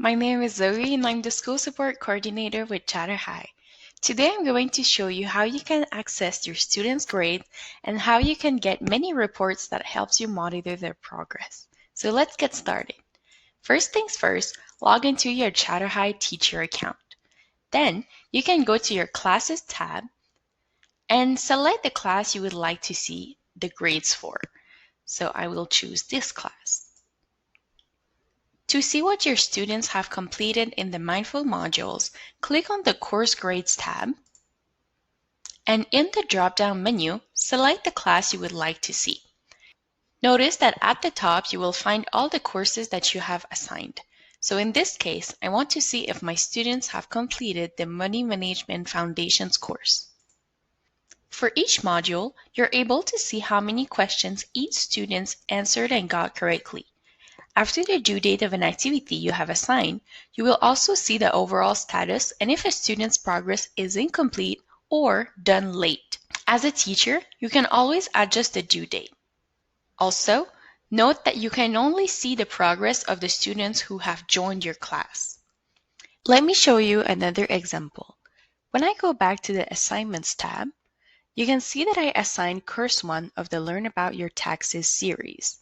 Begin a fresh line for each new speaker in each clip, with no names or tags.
My name is Zoe and I'm the School Support Coordinator with ChatterHigh. Today I'm going to show you how you can access your students' grades and how you can get many reports that helps you monitor their progress. So let's get started. First things first, log into your ChatterHigh teacher account. Then you can go to your Classes tab and select the class you would like to see the grades for. So I will choose this class. To see what your students have completed in the Mindful modules, click on the Course Grades tab, and in the drop-down menu, select the class you would like to see. Notice that at the top, you will find all the courses that you have assigned. So in this case, I want to see if my students have completed the Money Management Foundations course. For each module, you're able to see how many questions each student answered and got correctly. After the due date of an activity you have assigned, you will also see the overall status and if a student's progress is incomplete or done late. As a teacher, you can always adjust the due date. Also, note that you can only see the progress of the students who have joined your class. Let me show you another example. When I go back to the Assignments tab, you can see that I assigned Course 1 of the Learn About Your Taxes series.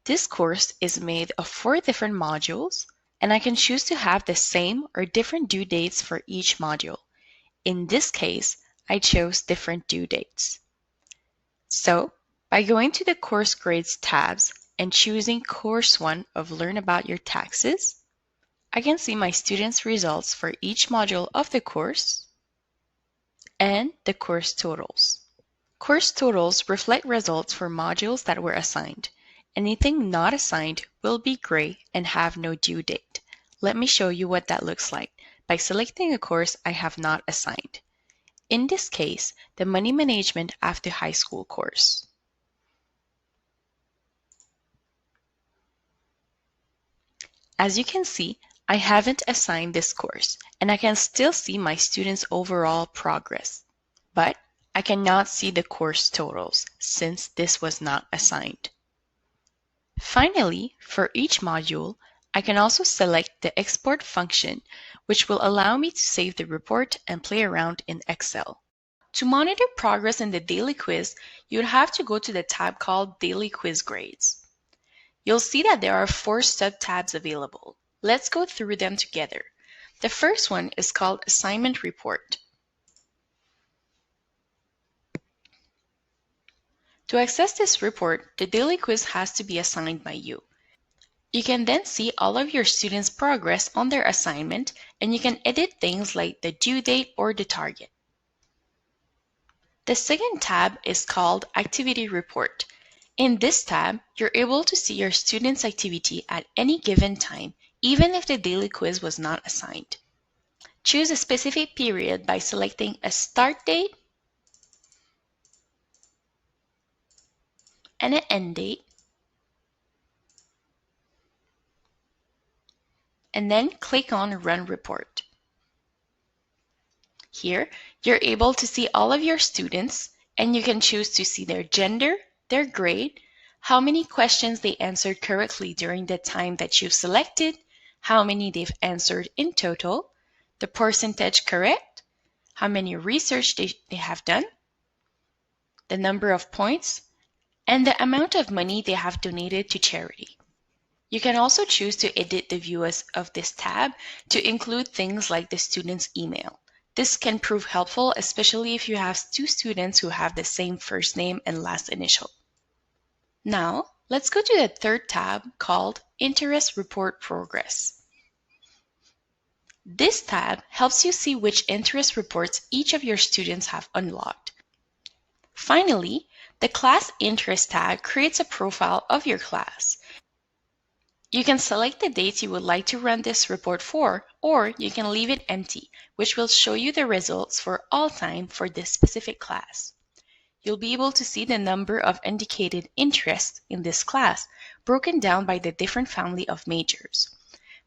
This course is made of 4 different modules, and I can choose to have the same or different due dates for each module. In this case, I chose different due dates. So, by going to the Course Grades tabs and choosing Course 1 of Learn About Your Taxes, I can see my students' results for each module of the course and the course totals. Course totals reflect results for modules that were assigned. Anything not assigned will be gray and have no due date. Let me show you what that looks like by selecting a course I have not assigned. In this case, the Money Management After High School course. As you can see, I haven't assigned this course, and I can still see my students' overall progress. But I cannot see the course totals since this was not assigned. Finally, for each module, I can also select the Export function, which will allow me to save the report and play around in Excel. To monitor progress in the daily quiz, you would have to go to the tab called Daily Quiz Grades. You'll see that there are 4 sub-tabs available. Let's go through them together. The first one is called Assignment Report. To access this report, the daily quiz has to be assigned by you. You can then see all of your students' progress on their assignment, and you can edit things like the due date or the target. The second tab is called Activity Report. In this tab, you're able to see your students' activity at any given time, even if the daily quiz was not assigned. Choose a specific period by selecting a start date and an end date, and then click on Run Report. Here, you're able to see all of your students, and you can choose to see their gender, their grade, how many questions they answered correctly during the time that you've selected, how many they've answered in total, the percentage correct, how many research they have done, the number of points, and the amount of money they have donated to charity. You can also choose to edit the view of this tab to include things like the student's email. This can prove helpful, especially if you have 2 students who have the same first name and last initial. Now, let's go to the third tab called Interest Report Progress. This tab helps you see which interest reports each of your students have unlocked. Finally, the Class Interest tab creates a profile of your class. You can select the dates you would like to run this report for, or you can leave it empty, which will show you the results for all time for this specific class. You'll be able to see the number of indicated interests in this class, broken down by the different family of majors.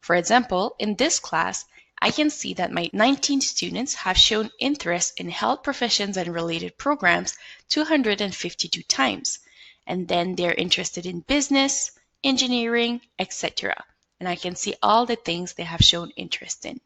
For example, in this class, I can see that my 19 students have shown interest in health professions and related programs 252 times, and then they're interested in business, engineering, etc. and I can see all the things they have shown interest in.